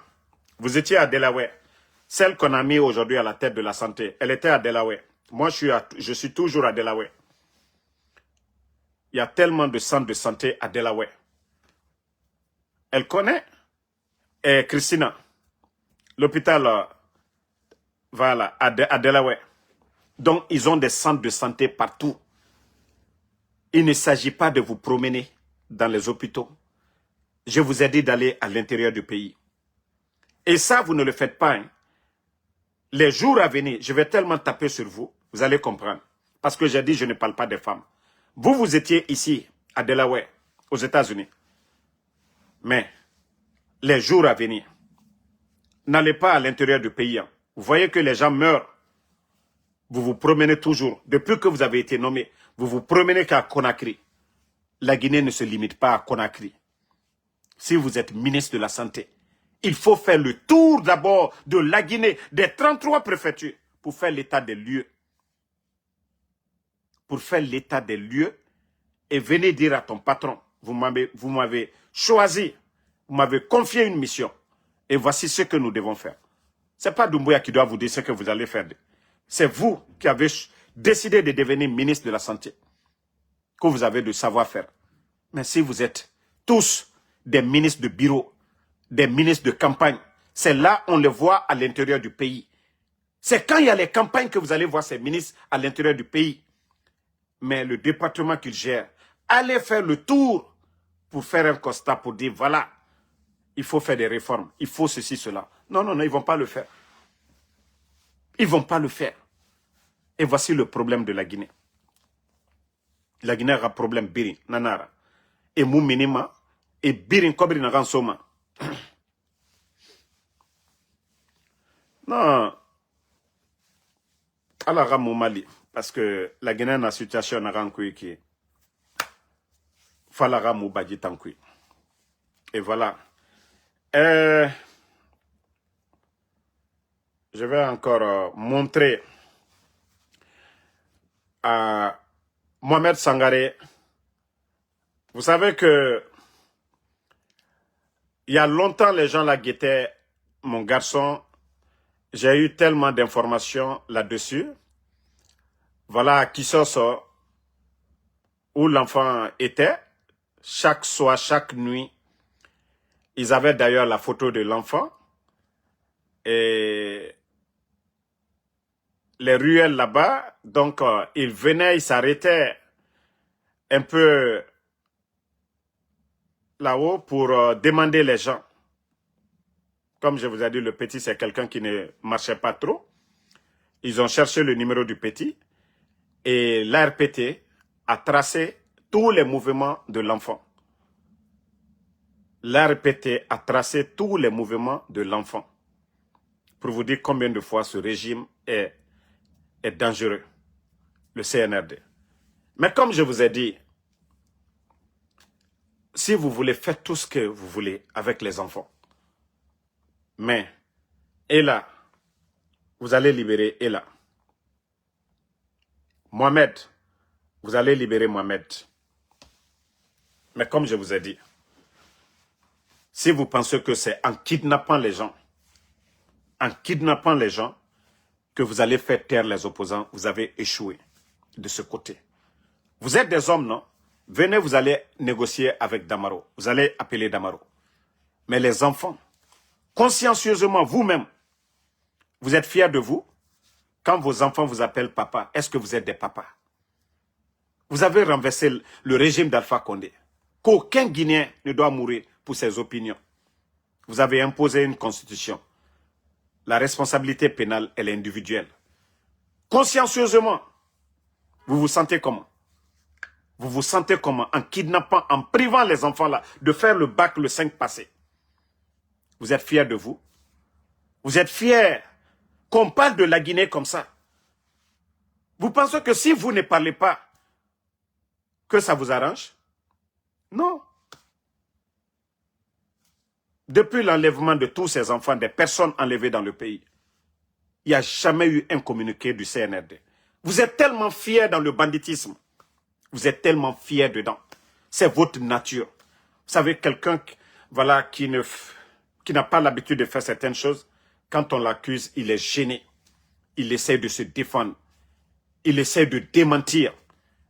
Vous étiez à Delaware. Celle qu'on a mis aujourd'hui à la tête de la santé, elle était à Delaware. Moi, je suis toujours à Delaware. Il y a tellement de centres de santé à Delaware. Elle connaît Christina, l'hôpital voilà, à Delaware. Donc, ils ont des centres de santé partout. il ne s'agit pas de vous promener dans les hôpitaux. Je vous ai dit d'aller à l'intérieur du pays. Et ça, vous ne le faites pas. Hein. Les jours à venir, je vais tellement taper sur vous, vous allez comprendre. Parce que j'ai dit, je ne parle pas des femmes. Vous, vous étiez ici, à Delaware, aux États-Unis. Mais, les jours à venir, n'allez pas à l'intérieur du pays. Hein. Vous voyez que les gens meurent. Vous vous promenez toujours. Depuis que vous avez été nommé, vous vous promenez qu'à Conakry. La Guinée ne se limite pas à Conakry. Si vous êtes ministre de la Santé, il faut faire le tour d'abord de la Guinée, des 33 préfectures, pour faire l'état des lieux. Pour faire l'état des lieux et venez dire à ton patron, vous m'avez choisi, vous m'avez confié une mission et voici ce que nous devons faire. Ce n'est pas Doumbouya qui doit vous dire ce que vous allez faire. C'est vous qui avez décidé de devenir ministre de la Santé, que vous avez de savoir-faire. Mais si vous êtes tous des ministres de bureau, des ministres de campagne, c'est là on les voit à l'intérieur du pays. C'est quand il y a les campagnes que vous allez voir ces ministres à l'intérieur du pays. Mais le département qu'ils gèrent, allez faire le tour pour faire un constat, pour dire, voilà, il faut faire des réformes, il faut ceci, cela. Non, non, non, ils ne vont pas le faire. Ils ne vont pas le faire. Et voici le problème de la Guinée. La Guinée a un problème Birin, Nanara. Et Mouminima, et Birin Kobri Naransoma. Non. Alors, Mali. Parce que la Guinée a une situation qui Falara Moubadji Tankui. Et voilà. Je vais encore montrer à Mohamed Sangaré. Vous savez que il y a longtemps, les gens la guettaient. Mon garçon, j'ai eu tellement d'informations là-dessus. Voilà qui sort où l'enfant était. Chaque soir, chaque nuit, ils avaient d'ailleurs la photo de l'enfant. Et les ruelles là-bas, donc ils venaient, ils s'arrêtaient un peu là-haut pour demander les gens. Comme je vous ai dit, le petit, c'est quelqu'un qui ne marchait pas trop. Ils ont cherché le numéro du petit et l'ARPT a tracé tous les mouvements de l'enfant. L'ARPT a tracé tous les mouvements de l'enfant. Pour vous dire combien de fois ce régime est dangereux, le CNRD. Mais comme je vous ai dit, si vous voulez faire tout ce que vous voulez avec les enfants, mais, et là, vous allez libérer Ella. Mohamed, vous allez libérer Mohamed. Mais comme je vous ai dit, si vous pensez que c'est en kidnappant les gens, que vous allez faire taire les opposants, vous avez échoué de ce côté. Vous êtes des hommes, non? Venez, vous allez négocier avec Damaro. Vous allez appeler Damaro. Mais les enfants, consciencieusement, vous-même, vous êtes fiers de vous? Quand vos enfants vous appellent papa, est-ce que vous êtes des papas? Vous avez renversé le régime d'Alpha Condé. Qu'aucun Guinéen ne doit mourir pour ses opinions. Vous avez imposé une constitution. La responsabilité pénale, elle est individuelle. Consciencieusement, vous vous sentez comment? Vous vous sentez comment en kidnappant, en privant les enfants là de faire le bac le 5 passé? Vous êtes fiers de vous? Vous êtes fiers qu'on parle de la Guinée comme ça? Vous pensez que si vous ne parlez pas, que ça vous arrange? Non. Depuis l'enlèvement de tous ces enfants, des personnes enlevées dans le pays, il n'y a jamais eu un communiqué du CNRD. Vous êtes tellement fiers dans le banditisme. Vous êtes tellement fiers dedans. C'est votre nature. Vous savez, quelqu'un voilà, qui n'a pas l'habitude de faire certaines choses, quand on l'accuse, il est gêné. Il essaie de se défendre. Il essaie de démentir.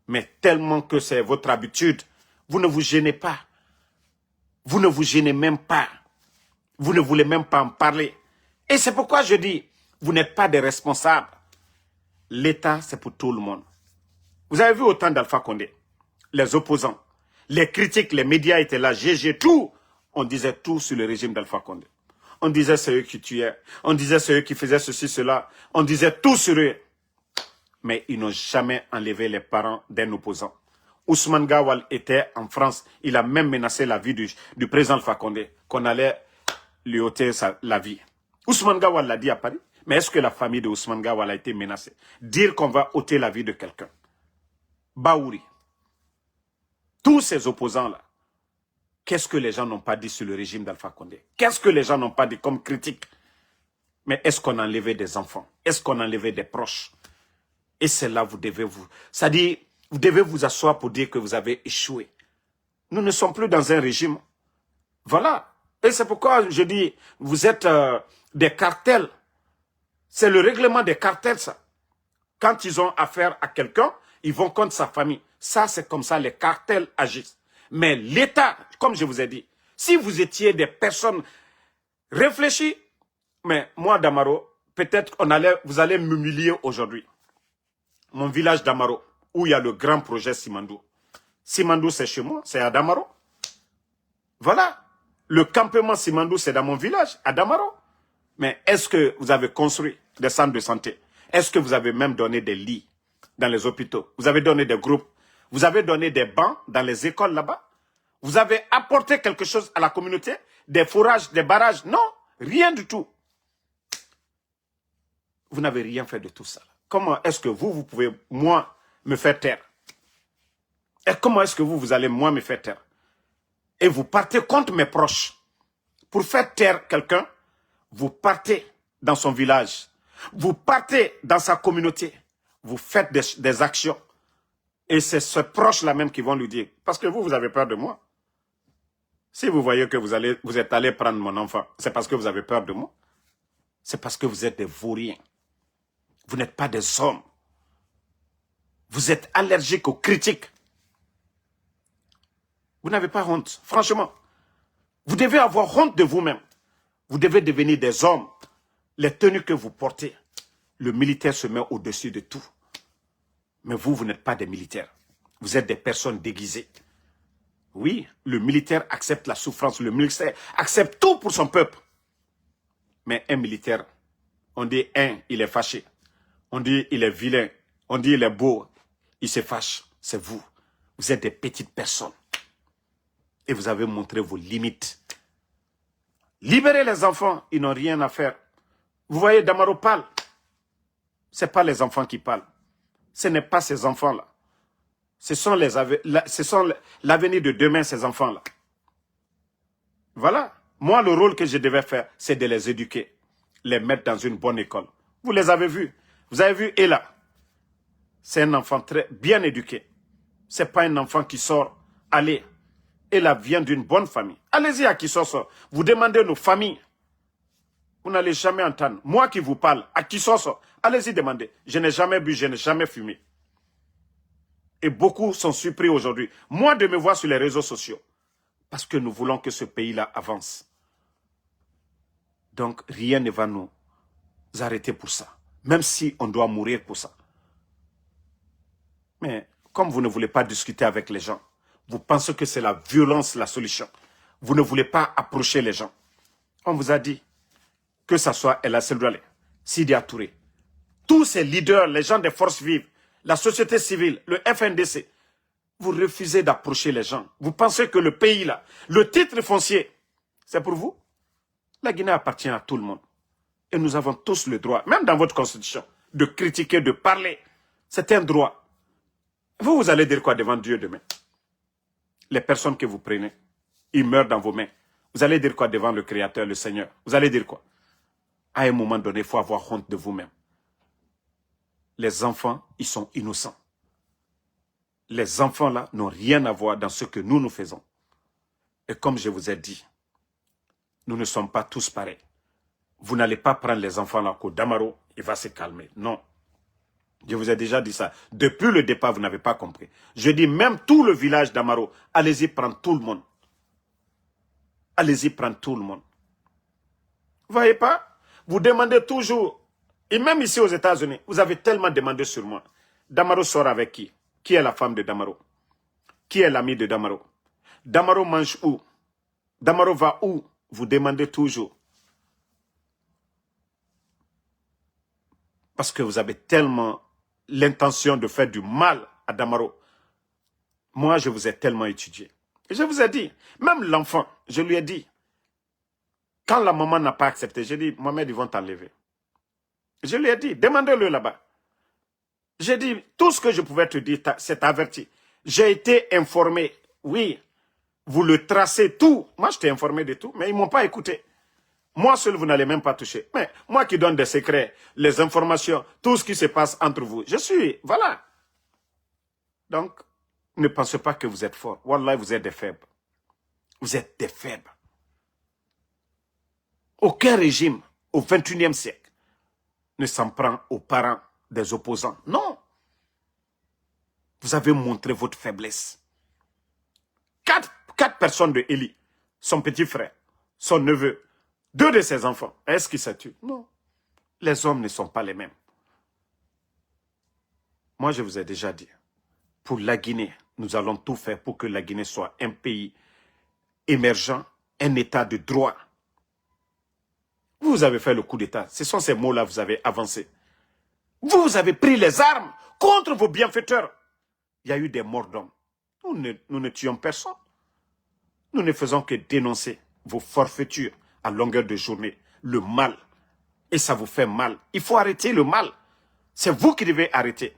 Mais tellement que c'est votre habitude, vous ne vous gênez pas. Vous ne vous gênez même pas. Vous ne voulez même pas en parler. Et c'est pourquoi je dis, vous n'êtes pas des responsables. L'État, c'est pour tout le monde. Vous avez vu au temps d'Alpha Condé, les opposants, les critiques, les médias étaient là, GG, tout. On disait tout sur le régime d'Alpha Condé. On disait c'est eux qui tuaient, on disait c'est eux qui faisaient ceci, cela. On disait tout sur eux. Mais ils n'ont jamais enlevé les parents d'un opposant. Ousmane Gawal était en France. Il a même menacé la vie du président Alpha Condé, qu'on allait lui ôter la vie. Ousmane Gawal l'a dit à Paris. Mais est-ce que la famille de Ousmane Gawal a été menacée? Dire qu'on va ôter la vie de quelqu'un. Baouri. Tous ces opposants-là, qu'est-ce que les gens n'ont pas dit sur le régime d'Alpha Condé? Qu'est-ce que les gens n'ont pas dit comme critique? Mais est-ce qu'on a enlevé des enfants? Est-ce qu'on a enlevé des proches? Et c'est là vous devez c'est-à-dire, vous devez vous asseoir pour dire que vous avez échoué. Nous ne sommes plus dans un régime. Voilà. Et c'est pourquoi je dis, vous êtes des cartels. C'est le règlement des cartels, ça. Quand ils ont affaire à quelqu'un, ils vont contre sa famille. Ça, c'est comme ça, les cartels agissent. Mais l'État, comme je vous ai dit, si vous étiez des personnes réfléchies, mais moi, Damaro, peut-être vous allez m'humilier aujourd'hui. Mon village Damaro, où il y a le grand projet Simandou. Simandou, c'est chez moi, c'est à Damaro. Voilà. Le campement Simandou, c'est dans mon village, à Damaro. Mais est-ce que vous avez construit des centres de santé? Est-ce que vous avez même donné des lits dans les hôpitaux? Vous avez donné des groupes? Vous avez donné des bancs dans les écoles là-bas? Vous avez apporté quelque chose à la communauté? Des forages, des barrages? Non, rien du tout. Vous n'avez rien fait de tout ça. Comment est-ce que vous pouvez, moi, me faire taire? Et comment est-ce que vous allez, moi, me faire taire? Et vous partez contre mes proches. Pour faire taire quelqu'un, vous partez dans son village. Vous partez dans sa communauté. Vous faites des actions. Et c'est ce proche-là même qui vont lui dire, parce que vous avez peur de moi. Si vous voyez que vous êtes allé prendre mon enfant, c'est parce que vous avez peur de moi. C'est parce que vous êtes des vauriens. Vous n'êtes pas des hommes. Vous êtes allergiques aux critiques. Vous n'avez pas honte, franchement. Vous devez avoir honte de vous-même. Vous devez devenir des hommes. Les tenues que vous portez, le militaire se met au-dessus de tout. Mais vous n'êtes pas des militaires. Vous êtes des personnes déguisées. Oui, le militaire accepte la souffrance. Le militaire accepte tout pour son peuple. Mais un militaire, on dit il est fâché. On dit il est vilain. On dit il est beau. Il se fâche. C'est vous. Vous êtes des petites personnes. Et vous avez montré vos limites. Libérez les enfants. Ils n'ont rien à faire. Vous voyez, Damaro parle. Ce n'est pas les enfants qui parlent. Ce n'est pas ces enfants-là. Ce sont l'avenir de demain, ces enfants-là. Voilà. Moi, le rôle que je devais faire, c'est de les éduquer. Les mettre dans une bonne école. Vous les avez vus. Vous avez vu Ella. C'est un enfant très bien éduqué. Ce n'est pas un enfant qui sort. Allez. Ella vient d'une bonne famille. Allez-y à qui sort. Vous demandez nos familles. Vous n'allez jamais entendre. Moi qui vous parle, à qui sort. Allez-y demander. Je n'ai jamais bu, je n'ai jamais fumé. Et beaucoup sont surpris aujourd'hui. Moi de me voir sur les réseaux sociaux. Parce que nous voulons que ce pays-là avance. Donc rien ne va nous arrêter pour ça. Même si on doit mourir pour ça. Mais comme vous ne voulez pas discuter avec les gens, vous pensez que c'est la violence la solution. Vous ne voulez pas approcher les gens. On vous a dit que ce soit El Asseldouale, Sidi Touré, tous ces leaders, les gens des forces vives, la société civile, le FNDC, vous refusez d'approcher les gens. Vous pensez que le pays là, le titre foncier, c'est pour vous? La Guinée appartient à tout le monde. Et nous avons tous le droit, même dans votre constitution, de critiquer, de parler. C'est un droit. Vous allez dire quoi devant Dieu demain? Les personnes que vous prenez, ils meurent dans vos mains. Vous allez dire quoi devant le Créateur, le Seigneur? Vous allez dire quoi? À un moment donné, il faut avoir honte de vous-même. Les enfants, ils sont innocents. Les enfants là n'ont rien à voir dans ce que nous faisons. Et comme je vous ai dit, nous ne sommes pas tous pareils. Vous n'allez pas prendre les enfants là qu'au Damaro, il va se calmer. Non. Je vous ai déjà dit ça. Depuis le départ, vous n'avez pas compris. Je dis même tout le village d'Amaro, allez-y prendre tout le monde. Allez-y prendre tout le monde. Vous voyez pas? Vous demandez toujours, et même ici aux États-Unis, vous avez tellement demandé sur moi. Damaro sort avec qui? Qui est la femme de Damaro? Qui est l'ami de Damaro? Damaro mange où? Damaro va où? Vous demandez toujours. Parce que vous avez tellement l'intention de faire du mal à Damaro. Moi, je vous ai tellement étudié. Et je vous ai dit, même l'enfant, je lui ai dit, quand la maman n'a pas accepté, j'ai dit, Mohamed, ils vont t'enlever. Je lui ai dit, demandez-le là-bas. J'ai dit, tout ce que je pouvais te dire, c'est averti. J'ai été informé, oui, vous le tracez tout. Moi, je t'ai informé de tout, mais ils ne m'ont pas écouté. Moi seul, vous n'allez même pas toucher. Mais moi qui donne des secrets, les informations, tout ce qui se passe entre vous, je suis, voilà. Donc, ne pensez pas que vous êtes fort. Wallah, vous êtes des faibles. Vous êtes des faibles. Aucun régime au XXIe siècle ne s'en prend aux parents des opposants. Non. Vous avez montré votre faiblesse. Quatre personnes de Eli, son petit frère, son neveu, 2 de ses enfants. Est-ce qu'ils se tuent? Non. Les hommes ne sont pas les mêmes. Moi, je vous ai déjà dit, pour la Guinée, nous allons tout faire pour que la Guinée soit un pays émergent, un état de droit. Vous avez fait le coup d'État. Ce sont ces mots-là que vous avez avancé. Vous avez pris les armes contre vos bienfaiteurs. Il y a eu des morts d'hommes. Nous ne tuons personne. Nous ne faisons que dénoncer vos forfaitures à longueur de journée. Le mal. Et ça vous fait mal. Il faut arrêter le mal. C'est vous qui devez arrêter.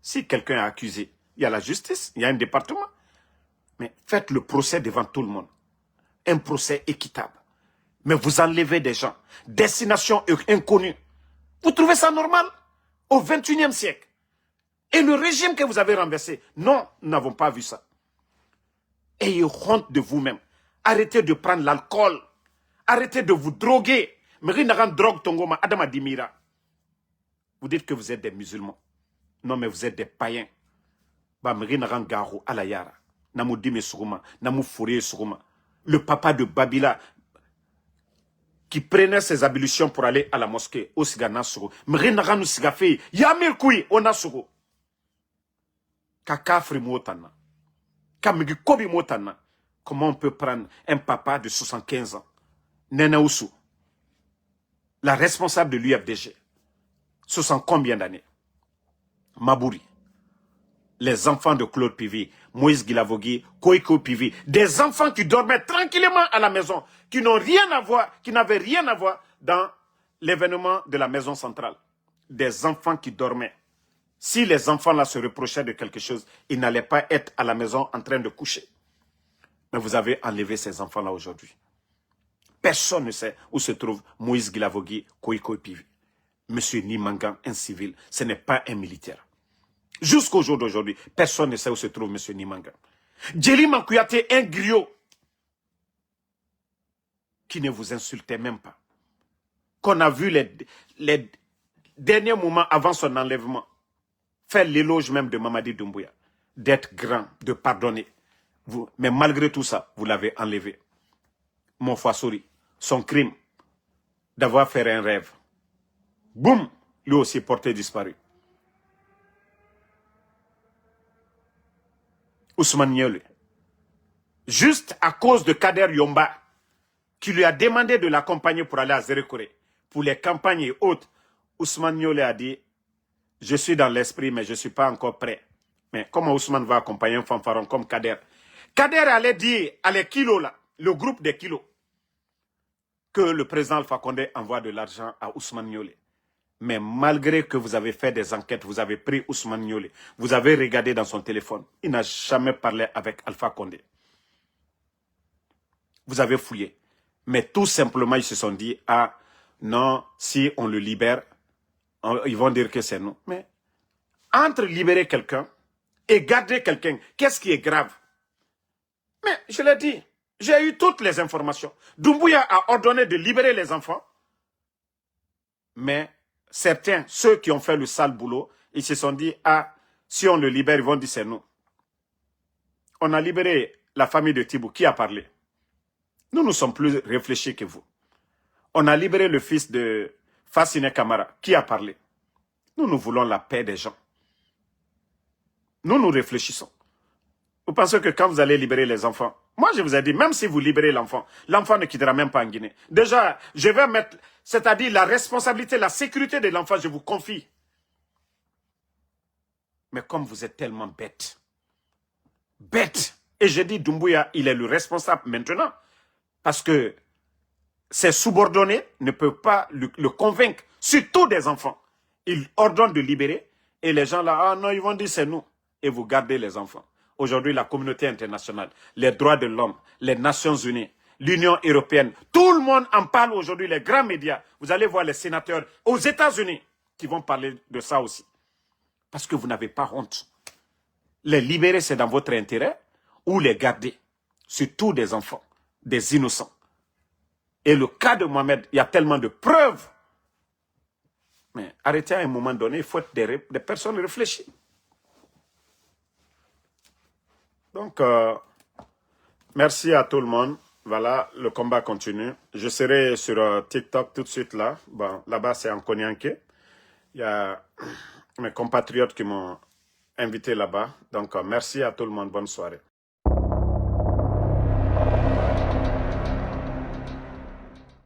Si quelqu'un est accusé, il y a la justice, il y a un département. Mais faites le procès devant tout le monde. Un procès équitable. Mais vous enlevez des gens. Destination inconnue. Vous trouvez ça normal? Au XXIe siècle. Et le régime que vous avez renversé, non, nous n'avons pas vu ça. Ayez honte de vous-même. Arrêtez de prendre l'alcool. Arrêtez de vous droguer. Vous dites que vous êtes des musulmans. Non, mais vous êtes des païens. Le papa de Babila qui prenait ses ablutions pour aller à la mosquée au Sigana Sogo. Comment on peut prendre un papa de 75 ans, Nena Oussou, la responsable de l'UFDG, 60 combien d'années? Mabouri, les enfants de Claude Pivi, Moïse Guilavogui, Koiko Pivi, des enfants qui dormaient tranquillement à la maison, qui n'ont rien à voir, qui n'avaient rien à voir dans l'événement de la maison centrale. Des enfants qui dormaient. Si les enfants-là se reprochaient de quelque chose, ils n'allaient pas être à la maison en train de coucher. Mais vous avez enlevé ces enfants-là aujourd'hui. Personne ne sait où se trouve Moïse Guilavogui, Koiko Pivi. Monsieur Nimangan, un civil, ce n'est pas un militaire. Jusqu'au jour d'aujourd'hui, personne ne sait où se trouve Monsieur Nimangan. Djeli Mankouyaté, un griot, qui ne vous insultait même pas. Qu'on a vu les derniers moments avant son enlèvement, faire l'éloge même de Mamadi Doumbouya, d'être grand, de pardonner. Mais malgré tout ça, vous l'avez enlevé. Mon Foissouri, son crime d'avoir fait un rêve. Boum, lui aussi porté disparu. Ousmane Niolé, juste à cause de Kader Yomba, qui lui a demandé de l'accompagner pour aller à Zérekore, pour les campagnes et autres, Ousmane Niolé a dit, je suis dans l'esprit, mais je ne suis pas encore prêt. Mais comment Ousmane va accompagner un fanfaron comme Kader? Kader allait dire à les kilos là, le groupe des kilos, que le président Alpha Condé envoie de l'argent à Ousmane Niolé. Mais malgré que vous avez fait des enquêtes, vous avez pris Ousmane Niolé, vous avez regardé dans son téléphone, il n'a jamais parlé avec Alpha Condé. Vous avez fouillé. Mais tout simplement, ils se sont dit, ah non, si on le libère, ils vont dire que c'est nous. Mais entre libérer quelqu'un et garder quelqu'un, qu'est-ce qui est grave? Mais je l'ai dit, j'ai eu toutes les informations. Doumbouya a ordonné de libérer les enfants, mais certains, ceux qui ont fait le sale boulot, ils se sont dit, ah, si on le libère, ils vont dire c'est nous. On a libéré la famille de Tibou. Qui a parlé? Nous sommes plus réfléchis que vous. On a libéré le fils de Fassine Kamara. Qui a parlé? Nous voulons la paix des gens. Nous réfléchissons. Vous pensez que quand vous allez libérer les enfants, moi je vous ai dit, même si vous libérez l'enfant, l'enfant ne quittera même pas en Guinée. Déjà, je vais mettre, c'est-à-dire la responsabilité, la sécurité de l'enfant, je vous confie. Mais comme vous êtes tellement bête, et je dis Doumbouya, il est le responsable maintenant, parce que ses subordonnés ne peuvent pas le convaincre, surtout des enfants. Il ordonne de libérer, et les gens là, ah non, ils vont dire c'est nous, et vous gardez les enfants. Aujourd'hui, la communauté internationale, les droits de l'homme, les Nations Unies, l'Union européenne, tout le monde en parle aujourd'hui, les grands médias. Vous allez voir les sénateurs aux États-Unis qui vont parler de ça aussi. Parce que vous n'avez pas honte. Les libérer, c'est dans votre intérêt, ou les garder, surtout des enfants, des innocents. Et le cas de Mohamed, il y a tellement de preuves. Mais arrêtez à un moment donné, il faut être des personnes réfléchies. Donc, merci à tout le monde. Voilà, le combat continue. Je serai sur TikTok tout de suite là. Bon, là-bas, c'est en Konyanké. Il y a mes compatriotes qui m'ont invité là-bas. Donc, merci à tout le monde. Bonne soirée.